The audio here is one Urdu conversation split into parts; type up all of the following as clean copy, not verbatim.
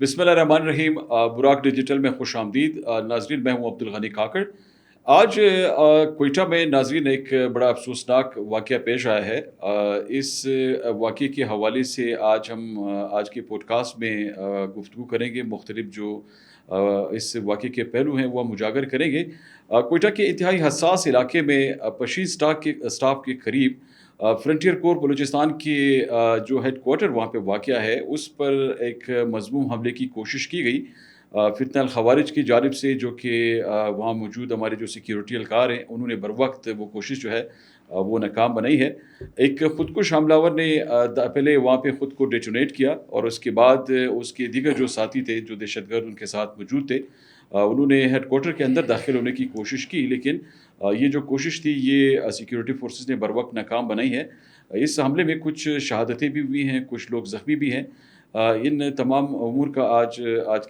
بسم اللہ الرحمن الرحیم۔ براق ڈیجیٹل میں خوش آمدید ناظرین، میں ہوں عبدالغنی کھاکڑ۔ آج کوئٹہ میں ناظرین ایک بڑا افسوسناک واقعہ پیش آیا ہے۔ اس واقعے کے حوالے سے آج ہم آج کے پوڈ کاسٹ میں گفتگو کریں گے، مختلف جو اس واقعے کے پہلو ہیں وہ ہم اجاگر کریں گے۔ کوئٹہ کے انتہائی حساس علاقے میں پشیز اسٹاف کے قریب فرنٹیئر کور بلوچستان کے جو ہیڈ کوارٹر وہاں پہ واقع ہے، اس پر ایک مذموم حملے کی کوشش کی گئی فتنہ الخوارج کی جانب سے، جو کہ وہاں موجود ہمارے جو سیکیورٹی اہلکار ہیں انہوں نے بروقت وہ کوشش جو ہے وہ ناکام بنائی ہے۔ ایک خودکش حملہ آور نے پہلے وہاں پہ خود کو ڈیٹونیٹ کیا، اور اس کے بعد اس کے دیگر جو ساتھی تھے، جو دہشت گرد ان کے ساتھ موجود تھے، انہوں نے ہیڈ کوارٹر کے اندر داخل ہونے کی کوشش کی، لیکن یہ جو کوشش تھی یہ سیکیورٹی فورسز نے بروقت ناکام بنائی ہے۔ اس حملے میں کچھ شہادتیں بھی ہوئی ہیں، کچھ لوگ زخمی بھی ہیں۔ ان تمام امور کا آج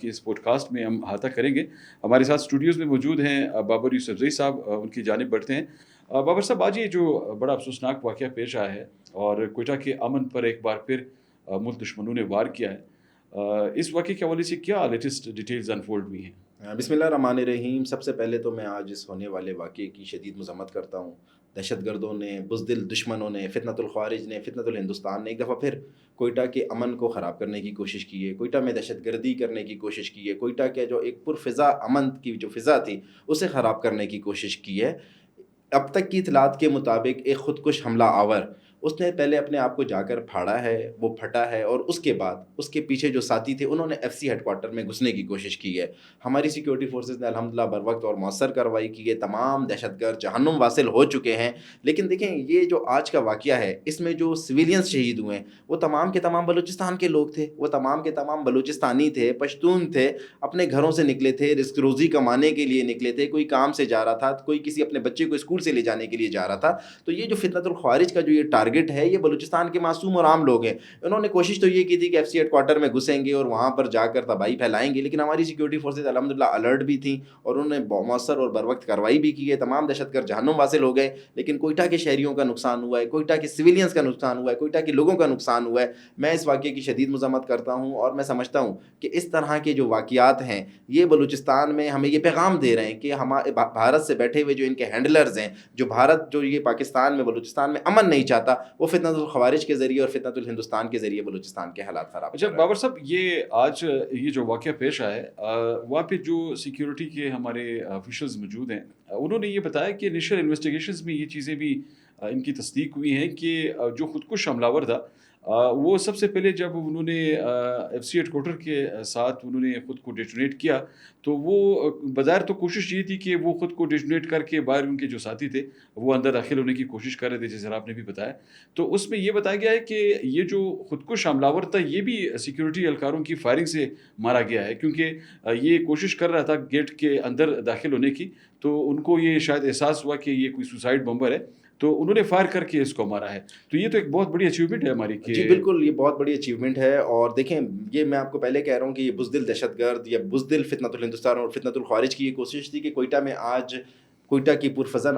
کے اس پوڈ کاسٹ میں ہم احاطہ کریں گے۔ ہمارے ساتھ اسٹوڈیوز میں موجود ہیں بابر یوسفزئی صاحب، ان کی جانب بڑھتے ہیں۔ بابر صاحب، آج یہ جو بڑا افسوسناک واقعہ پیش آیا ہے اور کوئٹہ کے امن پر ایک بار پھر ملک دشمنوں نے وار کیا ہے، اس واقعے کے حوالے سے کیا لیٹسٹ ڈیٹیلز انفولڈ ہوئی ہیں؟ بسم اللہ الرحمن الرحیم۔ سب سے پہلے تو میں آج اس ہونے والے واقعے کی شدید مذمت کرتا ہوں۔ دہشت گردوں نے، بزدل دشمنوں نے، فتنۃ الخوارج نے، فتنۃ الہندوستان نے ایک دفعہ پھر کوئٹہ کے امن کو خراب کرنے کی کوشش کی ہے، کوئٹہ میں دہشت گردی کرنے کی کوشش کی ہے، کوئٹہ کے جو ایک پرفضا امن کی جو فضا تھی اسے خراب کرنے کی کوشش کی ہے۔ اب تک کی اطلاعات کے مطابق ایک خودکش حملہ آور اس نے پہلے اپنے آپ کو جا کر پھاڑا ہے، وہ پھٹا ہے، اور اس کے بعد اس کے پیچھے جو ساتھی تھے انہوں نے ایف سی ہیڈ کوارٹر میں گھسنے کی کوشش کی ہے۔ ہماری سیکیورٹی فورسز نے الحمدللہ بروقت اور مؤثر کارروائی کی ہے، تمام دہشت گرد جہنم واصل ہو چکے ہیں۔ لیکن دیکھیں، یہ جو آج کا واقعہ ہے اس میں جو سویلینز شہید ہوئے ہیں وہ تمام کے تمام بلوچستان کے لوگ تھے، وہ تمام کے تمام بلوچستانی تھے، پشتون تھے، اپنے گھروں سے نکلے تھے، رزق روزی کمانے کے لیے نکلے تھے، کوئی کام سے جا رہا تھا، کوئی کسی اپنے بچے کو اسکول سے لے جانے کے لیے جا رہا تھا۔ تو یہ جو فتنۃ الخوارج کا جو یہ ٹارگٹ ہے، یہ بلوچستان کے معصوم اور عام لوگ ہیں۔ انہوں نے کوشش تو یہ کی تھی کہ ایف سی ہیڈ کوارٹر میں گھسیں گے اور وہاں پر جا کر تباہی پھیلائیں گے، لیکن ہماری سیکیورٹی فورسز الحمدللہ الرٹ بھی تھیں اور انہوں نے مؤثر اور بروقت کارروائی بھی کی ہے۔ تمام دہشت گرد جہنم واصل ہو گئے، لیکن کوئٹہ کے شہریوں کا نقصان ہوا ہے، کوئٹہ کے سویلینز کا نقصان ہوا ہے، کوئٹہ کے لوگوں کا نقصان ہوا ہے۔ میں اس واقعے کی شدید مذمت کرتا ہوں، اور میں سمجھتا ہوں کہ اس طرح کے جو واقعات ہیں یہ بلوچستان میں ہمیں یہ پیغام دے رہے ہیں کہ ہمارے بھارت سے بیٹھے ہوئے جو ان کے ہینڈلرز ہیں، جو بھارت جو یہ پاکستان میں بلوچستان میں امن نہیں چاہتا، وہ فتنۃ الخوارج کے ذریعے اور فتنۃ الہندوستان کے ذریعے بلوچستان کے حالات خراب اچھا کر رہا ہے۔ بابر صاحب، آج یہ جو واقعہ پیش آیا ہے، وہاں پہ جو سیکیورٹی کے ہمارے آفیشلز موجود ہیں، انہوں نے یہ بتایا کہ انیشل انویسٹیگیشنز میں یہ چیزیں بھی ان کی تصدیق ہوئی ہیں کہ جو خودکش حملہ آور تھا، وہ سب سے پہلے جب انہوں نے ایف سی ہیڈ کوارٹر کے ساتھ انہوں نے خود کو ڈیٹونیٹ کیا، تو وہ بظاہر تو کوشش یہ تھی کہ وہ خود کو ڈیٹونیٹ کر کے باہر ان کے جو ساتھی تھے وہ اندر داخل ہونے کی کوشش کر رہے تھے، جیسے آپ نے بھی بتایا۔ تو اس میں یہ بتایا گیا ہے کہ یہ جو خودکش حملہ آور تھا یہ بھی سیکیورٹی اہلکاروں کی فائرنگ سے مارا گیا ہے، کیونکہ یہ کوشش کر رہا تھا گیٹ کے اندر داخل ہونے کی، تو ان کو یہ شاید احساس ہوا کہ یہ کوئی سوسائڈ بمبر ہے، تو انہوں نے فائر کر کے اس کو مارا ہے۔ تو یہ تو ایک بہت بڑی اچیومنٹ ہے ہماری کہ جی بالکل، یہ بہت بڑی اچیومنٹ ہے۔ اور دیکھیں، یہ میں آپ کو پہلے کہہ رہا ہوں کہ یہ بزدل دہشت گرد یا بزدل فتنۃ الہندوستان اور فتنۃ الخوارج کی یہ کوشش تھی کہ کوئٹہ میں آج کوئٹہ کی پرفضا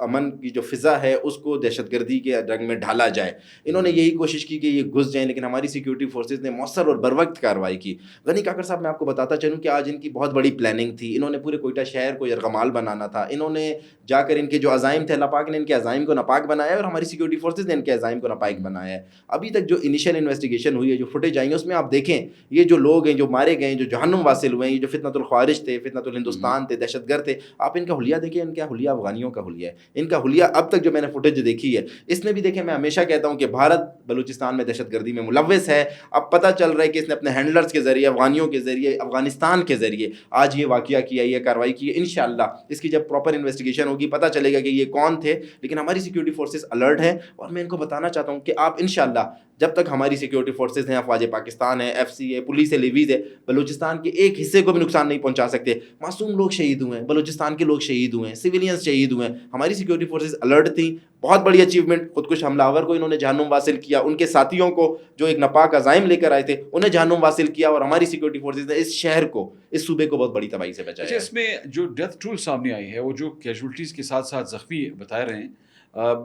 امن کی جو فضا ہے اس کو دہشت گردی کے رنگ میں ڈھالا جائے۔ انہوں نے یہی کوشش کی کہ یہ گھس جائیں، لیکن ہماری سیکیورٹی فورسز نے مؤثر اور بروقت کارروائی کی۔ غنی کاکڑ صاحب، میں آپ کو بتاتا چلوں کہ آج ان کی بہت بڑی پلاننگ تھی۔ انہوں نے پورے کوئٹہ شہر کو یرغمال بنانا تھا، انہوں نے جا کر ان کے جو عزائم تھے، اللہ پاک نے ان کے عزائم کو ناپاک بنایا ہے، اور ہماری سیکیورٹی فورسز نے ان کے عزائم کو ناپاک بنایا ہے۔ ابھی تک جو انیشل انویسٹیگیشن ہوئی ہے، جو فوٹیج آئی ہے، اس میں آپ دیکھیں یہ جو لوگ ہیں جو مارے گئے ہیں، جو جہنم واصل ہوئے ہیں، یہ جو فتنۃ الخوارج تھے، فتنۃ الہندوستان تھے، دہشت گرد تھے، آپ ان کا حلیہ دیکھیں، ان کا حلیہ افغانیوں کا حلیہ ہے۔ ان کا حلیہ اب تک جو میں نے فوٹیج دیکھی ہے اس میں بھی دیکھیں، میں ہمیشہ کہتا ہوں کہ بھارت بلوچستان میں دہشت گردی میں ملوث ہے۔ اب پتہ چل رہا ہے کہ اس نے اپنے ہینڈلرز کے ذریعے، افغانیوں کے ذریعے، افغانستان کے ذریعے آج یہ واقعہ کیا، یہ کارروائی کی ہے۔ انشاءاللہ اس کی جب پراپر انویسٹیگیشن ہوگی پتہ چلے گا کہ یہ کون تھے، لیکن ہماری سیکیورٹی فورسز الرٹ ہیں، اور میں ان کو بتانا چاہتا ہوں کہ آپ انشاءاللہ جب تک ہماری سیکیورٹی فورسز ہیں، افواج پاکستان ہے، ایف سی ہے، پولیس ہے، لیویز ہے، بلوچستان کے ایک حصے کو بھی نقصان نہیں پہنچا سکتے۔ معصوم لوگ شہید ہوئے ہیں، بلوچستان کے لوگ شہید ہوئے ہیں، سویلینز شہید ہوئے ہیں، ہماری سیکیورٹی فورسز الرٹ تھیں۔ بہت بڑی اچیومنٹ، خودکش حملہ آور کو انہوں نے جہنم واصل کیا، ان کے ساتھیوں کو جو ایک ناپاک عزائم لے کر آئے تھے انہیں جہنم واصل کیا، اور ہماری سیکیورٹی فورسز نے اس شہر کو، اس صوبے کو بہت بڑی تباہی سے بچایا اچھا، ہے۔ اس میں جو ڈیتھ ٹول سامنے آئی ہے، وہ جو کیجولٹیز کے ساتھ ساتھ زخمی بتائے رہے ہیں،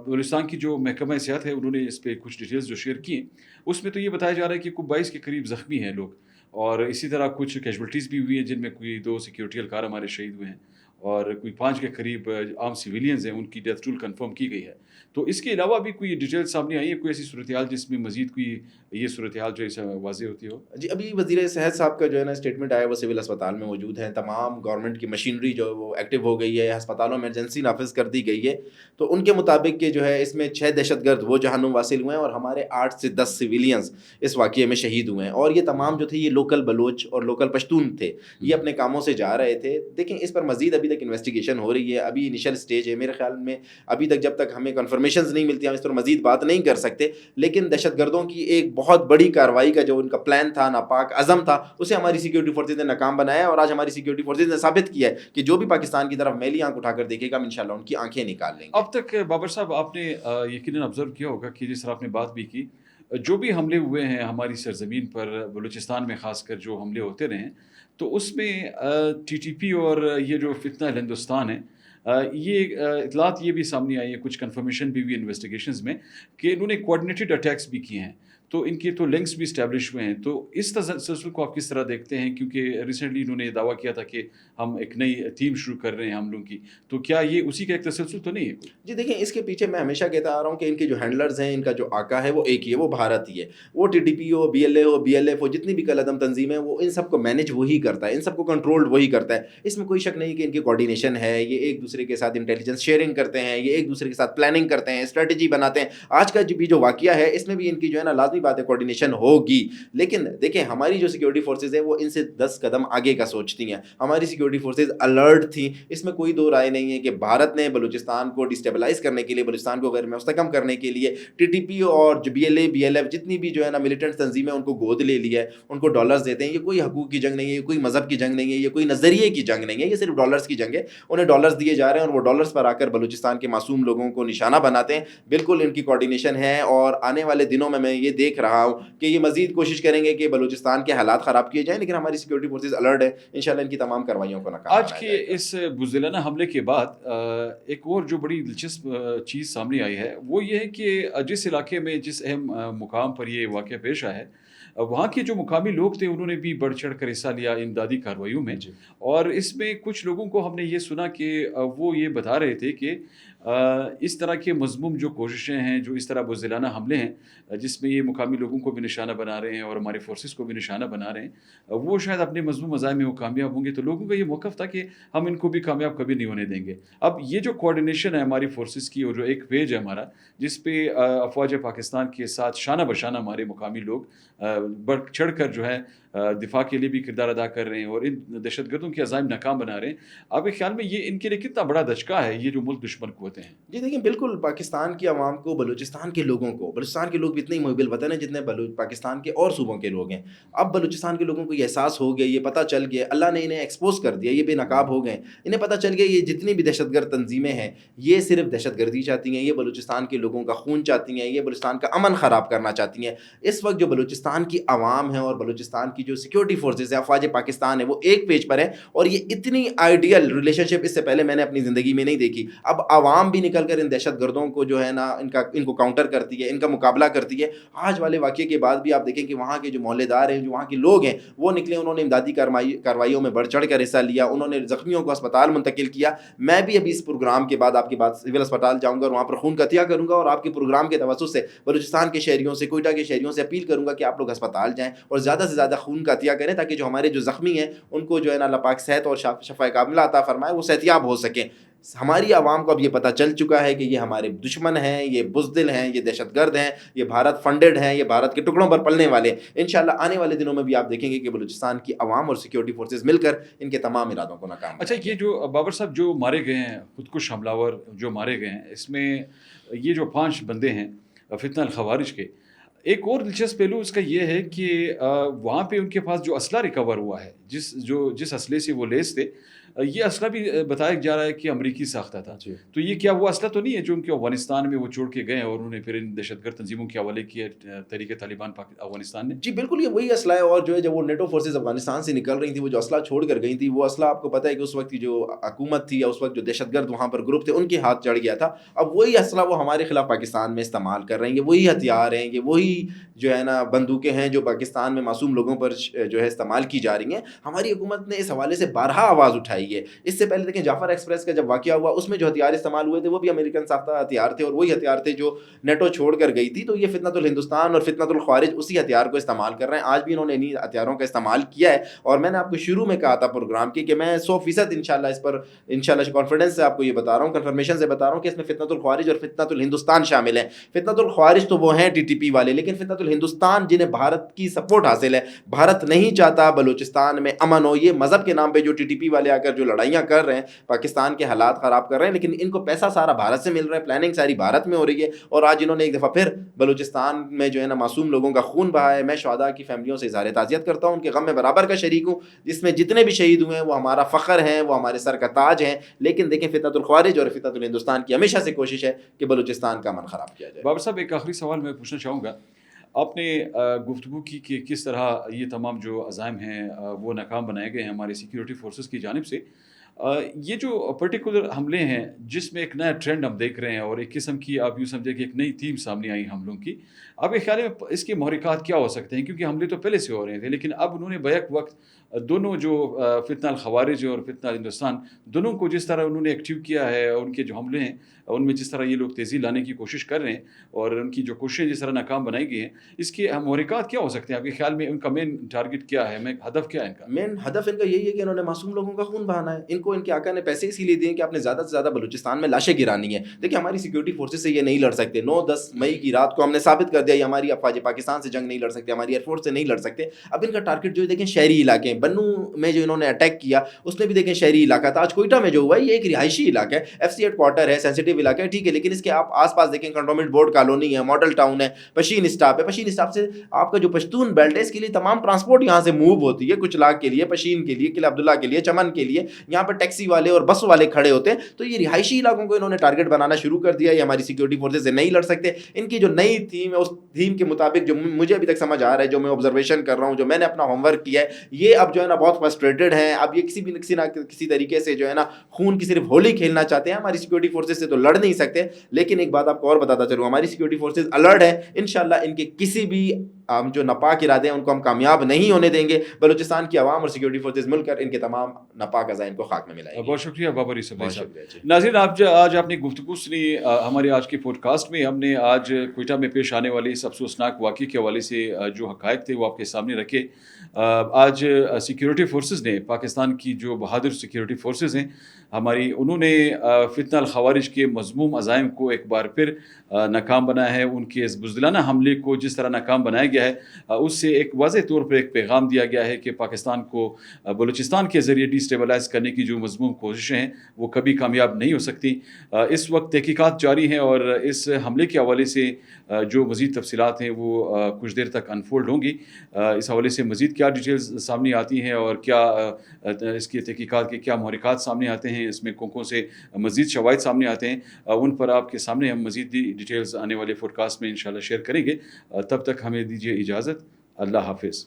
بلوچستان کی جو محکمہ صحت ہے انہوں نے اس پہ کچھ ڈیٹیلز جو شیئر کی ہیں، اس میں تو یہ بتایا جا رہا ہے کہ کوئی 22 کے قریب زخمی ہیں لوگ۔ اور اسی طرح کچھ کیجولٹیز بھی ہوئی ہیں جن میں کوئی 2 سیکورٹی اہلکار ہمارے شہید ہوئے ہیں اور کوئی 5 کے قریب عام سویلینز ہیں، ان کی ڈیتھ ٹول کنفرم کی گئی ہے۔ تو اس کے علاوہ بھی کوئی ڈیٹیل سامنے آئی ہے، کوئی ایسی صورتحال جس میں مزید کوئی یہ صورتحال جو ہے واضح ہوتی ہو؟ جی، ابھی وزیر صحت صاحب کا جو ہے نا اسٹیٹمنٹ آیا، وہ سول اسپتال میں موجود ہیں، تمام گورنمنٹ کی مشینری جو ہے وہ ایکٹیو ہو گئی ہے، ہسپتالوں میں ایمرجنسی نافذ کر دی گئی ہے۔ تو ان کے مطابق کہ جو ہے اس میں 6 دہشت گرد وہ جہنم واصل ہوئے ہیں اور ہمارے 8 سے 10 سویلینز اس واقعے میں شہید ہوئے ہیں، اور یہ تمام جو تھے یہ لوکل بلوچ اور لوکل پشتون تھے، یہ اپنے کاموں سے جا رہے تھے۔ دیکھیں اس پر مزید ابھی تک انویسٹیگیشن ہو رہی ہے، ابھی انیشل سٹیج ہے، میرے خیال میں ابھی تک جب تک ہمیں کنفرمیشنز نہیں ملتی ہم اس پر مزید بات نہیں کر سکتے، لیکن دہشت گردوں کی ایک بہت بڑی کارروائی کا جو ان کا پلان تھا، ناپاک عزم تھا، اسے ہماری سیکورٹی فورسز نے ناکام بنایا ہے، اور آج ہماری سیکورٹی فورسز نے ثابت کیا ہے کہ جو بھی پاکستان کی طرف میلی آنکھ اٹھا کر دیکھے گا ہم انشاءاللہ ان کی آنکھیں نکال لیں گے۔ اب تک بابر صاحب آپ نے یقیناً آبزرو کیا ہوگا کہ جس طرح آپ نے بات بھی کی، جو بھی حملے ہوئے ہیں ہماری سرزمین پر، بلوچستان میں خاص کر جو حملے ہوتے رہے ہیں، تو اس میں ٹی ٹی پی اور یہ جو فتنہ ہندوستان ہے، یہ اطلاعات یہ بھی سامنے آئی ہے، کچھ کنفرمیشن بھی ہوئی انویسٹیگیشنز میں کہ انہوں نے کوآرڈینیٹڈ اٹیکس بھی کیے ہیں، تو ان کے تو لنکس بھی اسٹیبلش ہوئے ہیں۔ تو اس تسلسل کو آپ کس طرح دیکھتے ہیں؟ کیونکہ ریسنٹلی انہوں نے دعویٰ کیا تھا کہ ہم ایک نئی ٹیم شروع کر رہے ہیں حملوں کی، تو کیا یہ اسی کا ایک تسلسل تو نہیں ہے کوئی؟ جی دیکھیں، اس کے پیچھے میں ہمیشہ کہتا آ رہا ہوں کہ ان کے جو ہینڈلرز ہیں، ان کا جو آقا ہے وہ ایک ہی ہے، وہ بھارت ہی ہے۔ وہ ٹی ٹی پی ہو، بی ایل اے ہو، بی ایل ایف ہو، جتنی بھی کل عدم تنظیمیں ہیں، وہ ان سب کو مینیج وہی کرتا ہے، ان سب کو کنٹرول وہی کرتا ہے۔ اس میں کوئی شک نہیں کہ ان کی کوآرڈینیشن ہے، یہ ایک دوسرے کے ساتھ انٹیلیجنس شیئرنگ کرتے ہیں، یہ ایک دوسرے کے ساتھ پلاننگ کرتے ہیں، اسٹریٹجی بناتے ہیں۔ آج کا جو واقعہ ہے اس میں بھی ان کی جو ہے نا لازمی بات ہے کوآرڈینیشن ہوگی، لیکن دیکھیں ہماری جو سیکورٹی فورسز ہیں وہ ان سے 10 قدم آگے کا سوچتی ہیں۔ ہماری سیکورٹی فورسز الرٹ تھیں، اس میں کوئی دو رائے نہیں ہے کہ بھارت نے بلوچستان کو ڈسٹیبلائز کرنے کے لیے، بلوچستان کو غیر مستحکم کرنے کے لیے ٹی ٹی پی اور جو B L A, B L F, جتنی بھی جو ہے نا ملیٹنٹ تنظیمیں ان کو گود لے لیا ہے، ان کو ڈالرز دیتے ہیں۔ یہ کوئی حقوق کی جنگ نہیں ہے، یہ کوئی مذہب کی جنگ نہیں ہے، یہ کوئی نظریے کی جنگ نہیں ہے، یہ صرف ڈالرز کی جنگ ہے۔ انہیں ڈالرز دیے جا رہے ہیں اور وہ ڈالرز پر آ کر بلوچستان کے معصوم لوگوں کو نشانہ بناتے ہیں۔ بالکل ان کی کوآرڈینیشن ہے، اور آنے والے دنوں میں یہ دیکھ رہا ہوں کہ یہ مزید کوشش کریں گے کہ بلوچستان کے حالات خراب کیے جائیں، لیکن ہماری سیکورٹی فورسز الرٹ ہے، انشاءاللہ ان کی تمام کارروائیوں کو ناکام آج بنایا کے جائے گا۔ اس بزدلانہ حملے کے بعد ایک اور جو بڑی دلچسپ چیز سامنے آئی ہے وہ یہ ہے کہ جس علاقے میں، جس اہم مقام پر یہ واقعہ پیش آیا ہے، وہاں کے جو مقامی لوگ تھے انہوں نے بھی بڑھ چڑھ کر حصہ لیا امدادی کارروائیوں میں، جی اور اس میں کچھ لوگوں کو ہم نے یہ سنا کہ وہ یہ بتا رہے تھے کہ اس طرح کے مذموم جو کوششیں ہیں، جو اس طرح بزدلانہ حملے ہیں جس میں یہ مقامی لوگوں کو بھی نشانہ بنا رہے ہیں اور ہمارے فورسز کو بھی نشانہ بنا رہے ہیں، وہ شاید اپنے مذموم عزائم میں وہ کامیاب ہوں گے۔ تو لوگوں کا یہ موقف تھا کہ ہم ان کو بھی کامیاب کبھی نہیں ہونے دیں گے۔ اب یہ جو کوآرڈینیشن ہے ہماری فورسز کی، اور جو ایک پیج ہے ہمارا جس پہ افواج پاکستان کے ساتھ شانہ بشانہ ہمارے مقامی لوگ بڑھ چڑھ کر جو ہے دفاع کے لیے بھی کردار ادا کر رہے ہیں اور ان دہشت گردوں کے عزائم ناکام بنا رہے ہیں، آپ کے خیال میں یہ ان کے لیے کتنا بڑا دھچکا ہے، یہ جو ملک دشمن قوتیں ہیں؟ جی دیکھیں، بالکل پاکستان کی عوام کو، بلوچستان کے لوگوں کو، بلوچستان کے لوگ بھی اتنے ہی محب الوطن ہیں جتنے پاکستان کے اور صوبوں کے لوگ ہیں۔ اب بلوچستان کے لوگوں کو یہ احساس ہو گیا، یہ پتہ چل گیا، اللہ نے انہیں ایکسپوز کر دیا، یہ بے نقاب ہو گئے، انہیں پتہ چل گیا یہ جتنی بھی دہشت گرد تنظیمیں ہیں یہ صرف دہشت گردی چاہتی ہیں، یہ بلوچستان کے لوگوں کا خون چاہتی ہیں، یہ بلوچستان کا امن خراب کرنا چاہتی ہیں۔ اس وقت جو بلوچستان کی عوام ہے اور بلوچستان کی جو سیکورٹی فورسز ہے، افواج پاکستان ہے، وہ ایک پیج پر ہے، اور یہ اتنی آئیڈیل ریلیشن شپ اس سے پہلے میں نے اپنی زندگی میں نہیں دیکھی۔ اب عوام بھی نکل کر ان دہشت گردوں کو جو ہے نا ان کو کاؤنٹر کرتی ہے، ان کا مقابلہ کرتی ہے۔ آج والے واقعے کے بعد بھی آپ دیکھیں کہ وہاں کے جو محلے دار ہیں، جو وہاں کے لوگ ہیں، وہ نکلے، انہوں نے امدادی کارروائیوں میں بڑھ چڑھ کر حصہ لیا، انہوں نے زخمیوں کو اسپتال منتقل کیا۔ میں بھی ابھی اس پروگرام کے بعد آپ کے بعد سول اسپتال جاؤں گا اور وہاں پر خون کا عطیہ کروں گا، اور آپ کے پروگرام کے توسط سے بلوچستان کے شہریوں سے، کوئٹہ کے شہریوں سے اپیل کروں گا کہ آپ لوگ اسپتال جائیں اور زیادہ سے زیادہ خون کا عطیہ کریں، تاکہ جو ہمارے جو زخمی ہیں ان کو جو ہے نا اللہ پاک صحت اور شفا کاملہ عطا فرمائے، وہ صحتیاب ہو سکیں۔ ہماری عوام کو اب یہ پتہ چل چکا ہے کہ یہ ہمارے دشمن ہیں، یہ بزدل ہیں، یہ دہشت گرد ہیں، یہ بھارت فنڈڈ ہیں، یہ بھارت کے ٹکڑوں پر پلنے والے ہیں۔ انشاءاللہ آنے والے دنوں میں بھی آپ دیکھیں گے کہ بلوچستان کی عوام اور سیکورٹی فورسز مل کر ان کے تمام ارادوں کو ناکام اچھا، بنائیں گے۔ یہ جو بابر صاحب جو مارے گئے ہیں، خود کش حملہ ور جو مارے گئے ہیں، اس میں یہ جو 5 بندے ہیں فتنہ الخوارج کے، ایک اور دلچسپ پہلو اس کا یہ ہے کہ وہاں پہ ان کے پاس جو اسلحہ ریکور ہوا ہے، جس اسلحے سے وہ لیس تھے، یہ اسلحہ بھی بتایا جا رہا ہے کہ امریکی ساختہ تھا. جی تو یہ کیا وہ اسلحہ تو نہیں ہے جو ان کے افغانستان میں وہ چھوڑ کے گئے ہیں اور انہوں نے پھر ان دہشت گرد تنظیموں کے حوالے کیے تحریک طالبان افغانستان نے؟ جی بالکل یہ وہی اسلحہ ہے. اور جو ہے جب وہ نیٹو فورسز افغانستان سے نکل رہی تھیں وہ جو اسلحہ چھوڑ کر گئی تھی وہ اسلحہ آپ کو پتہ ہے کہ اس وقت کی جو حکومت تھی یا اس وقت جو دہشت گرد وہاں پر گروپ تھے ان کے ہاتھ چڑھ گیا تھا. اب وہی اسلحہ وہ ہمارے خلاف پاکستان میں استعمال کر رہے ہیں. یہ وہی ہتھیار ہیں, یہ وہی جو ہے نا بندوقیں ہیں جو پاکستان میں معصوم لوگوں پر جو ہے استعمال کی جا رہی ہیں. ہماری حکومت نے اس حوالے سے بارہا آواز اٹھائی ہے. اس سے پہلے دیکھیں جعفر ایکسپریس کا جب واقعہ ہوا اس میں جو ہتھیار استعمال ہوئے تھے وہ بھی امریکن ساختہ ہتھیار تھے اور وہی ہتھیار تھے جو نیٹو چھوڑ کر گئی تھی. تو یہ فتنۃ الہندوستان اور فتنۃ الخوارج اسی ہتھیار کو استعمال کر رہے ہیں. آج بھی انہوں نے انہی ہتھیاروں کا استعمال کیا ہے. اور میں نے آپ کو شروع میں کہا تھا پروگرام کی کہ میں 100% انشاءاللہ اس پر انشاءاللہ کانفیڈنس سے آپ کو یہ بتا رہا ہوں, کنفرمیشن سے بتا رہا ہوں کہ اس میں فتنۃ الخوارج اور فتنۃ الہندوستان شامل ہیں. فتنۃ الخوارج تو وہ ہیں ٹی ٹی پی والے, لیکن فتنۃ الہندوستان جنہیں بھارت کی سپورٹ حاصل ہے, بھارت نہیں چاہتا بلوچستان میں امن ہو. یہ مذہب کے نام پہ جو ٹی ٹی پی والے آ کر جو لڑائیاں کر رہے ہیں, پاکستان کے حالات خراب کر رہے ہیں, لیکن ان کو پیسہ سارا بھارت سے مل رہا ہے, پلاننگ ساری بھارت میں ہو رہی ہے. اور آج انہوں نے ایک دفعہ پھر بلوچستان میں جو ہے نا معصوم لوگوں کا خون بہا ہے. میں شہداء کی فیملیوں سے اظہار تعزیت کرتا ہوں, ان کے غم میں برابر کا شریک ہوں. جس میں جتنے بھی شہید ہوئے ہیں وہ ہمارا فخر ہیں, وہ ہمارے سر کا تاج ہیں. لیکن دیکھیں فتنۃ الخوارج اور فتنۃ الہندوستان کی ہمیشہ سے کوشش ہے کہ بلوچستان کا امن خراب کیا جائے. بابر صاحب ایک آخری سوال میں پوچھنا چاہوں گا, آپ نے گفتگو کی کہ کس طرح یہ تمام جو عزائم ہیں وہ ناکام بنائے گئے ہیں ہمارے سیکیورٹی فورسز کی جانب سے. یہ جو پرٹیکولر حملے ہیں جس میں ایک نیا ٹرینڈ ہم دیکھ رہے ہیں اور ایک قسم کی آپ یوں سمجھیں کہ ایک نئی تھیم سامنے آئی حملوں کی, آپ کے خیال میں اس کے محرکات کیا ہو سکتے ہیں؟ کیونکہ حملے تو پہلے سے ہو رہے تھے لیکن اب انہوں نے بیک وقت دونوں جو فتنہ الخوارج اور فتنہ ہندوستان دونوں کو جس طرح انہوں نے ایکٹیو کیا ہے, ان کے جو حملے ہیں ان میں جس طرح یہ لوگ تیزی لانے کی کوشش کر رہے ہیں اور ان کی جو کوششیں جس طرح ناکام بنائی گئی ہیں, اس کے محرکات کیا ہو سکتے ہیں آپ کے خیال میں؟ ان کا مین ٹارگٹ کیا ہے, ہدف کیا ہے ان کا؟ مین ہدف ان کا یہی ہے کہ انہوں نے معصوم لوگوں کا خون بہانا ہے. ان کو ان کے آقا نے پیسے اسی لیے دیے کہ آپ نے زیادہ سے زیادہ بلوچستان میں لاشیں گرانی ہے. دیکھیں ہماری سیکورٹی فورسز سے یہ نہیں لڑ سکتے. 9-10 مئی کی رات کو ہم نے ثابت کر دیا یہ ہماری افواج پاکستان سے جنگ نہیں لڑ سکتے, ہماری ایئر فورس سے نہیں لڑ سکتے. اب ان کا ٹارگٹ جو ہے دیکھیں شہری علاقے ہیں. بنو میں جو انہوں نے اٹیک کیا اس میں بھی دیکھیں شہری علاقہ تھا. آج کوئٹہ میں جو ہوا ہے یہ ایک رہائشی علاقہ ہے, ایف سی ہیڈ کوارٹر ہے, سینسٹیو علاقہ ہے, ٹھیک ہے, لیکن اس کے آپ آس پاس دیکھیں کنٹونمنٹ بورڈ کالونی ہے, ماڈل ٹاؤن ہے, پشین اسٹاپ ہے. پشین اسٹاپ سے آپ کا جو پشتون بیلٹ ہے اس کے لیے تمام ٹرانسپورٹ یہاں سے موو ہوتی ہے, کچھ لاکھ کے لیے, پشین کے لیے, قلعہ عبداللہ کے لیے, چمن کے لیے. یہاں پر ٹیکسی والے اور بس والے کھڑے ہوتے ہیں. تو یہ رہائشی علاقوں کو انہوں نے ٹارگٹ بنانا شروع کر دیا. یہ ہماری سیکورٹی فورسز سے نہیں لڑ سکتے. ان کی جو نئی تھیم ہے اس تھیم کے مطابق جو مجھے ابھی تک سمجھ آ رہا ہے, جو میں آبزرویشن کر رہا ہوں, جو میں نے اپنا ہوم ورک کیا ہے, یہ اب جو ہے نا بہت فرسٹریٹڈ ہیں. اب یہ کسی طریقے سے جو ہے نا خون کی صرف ہولی کھیلنا چاہتے ہیں. ہماری سیکورٹی فورسز سے تو لڑ نہیں سکتے, لیکن ایک بات آپ کو اور بتاتا چلوں, ہماری سیکورٹی فورسز الرٹ ہے. انشاءاللہ ان کے کسی بھی جو ناپاک ارادے ہیں ان کو ہم کامیاب نہیں ہونے دیں گے. بلوچستان کی عوام اور سیکورٹی فورسز مل کر ان کے تمام ناپاک عزائم کو خاک میں ملائیں گے. بہت شکریہ بابر یوسف بھائی صاحب. شکریہ. ناظرین آج آپ نے گفتگو سنی. ہمارے آج کے پوڈ کاسٹ میں ہم نے آج کوئٹہ میں پیش آنے والے اس افسوسناک واقعے کے حوالے سے جو حقائق تھے وہ آپ کے سامنے رکھے. آج سیکیورٹی فورسز نے, پاکستان کی جو بہادر سیکیورٹی فورسز ہیں ہماری, انہوں نے فتنہ الخوارج کے مذموم عزائم کو ایک بار پھر ناکام بنایا ہے. ان کے اس بزدلانہ حملے کو جس طرح ناکام بنایا گیا ہے اس سے ایک واضح طور پر ایک پیغام دیا گیا ہے کہ پاکستان کو بلوچستان کے ذریعے ڈی اسٹیبلائز کرنے کی جو مذموم کوششیں ہیں وہ کبھی کامیاب نہیں ہو سکتی. اس وقت تحقیقات جاری ہیں اور اس حملے کے حوالے سے جو مزید تفصیلات ہیں وہ کچھ دیر تک انفولڈ ہوں گی. اس حوالے سے مزید کیا ڈیٹیلز سامنے آتی ہیں اور کیا اس کی تحقیقات کے کیا محرکات سامنے آتے ہیں, اس میں کون سے مزید شواہد سامنے آتے ہیں, ان پر آپ کے سامنے ہم مزید ڈیٹیلز آنے والے پوڈ کاسٹ میں انشاءاللہ شیئر کریں گے. تب تک ہمیں دیجیے اجازت. اللہ حافظ.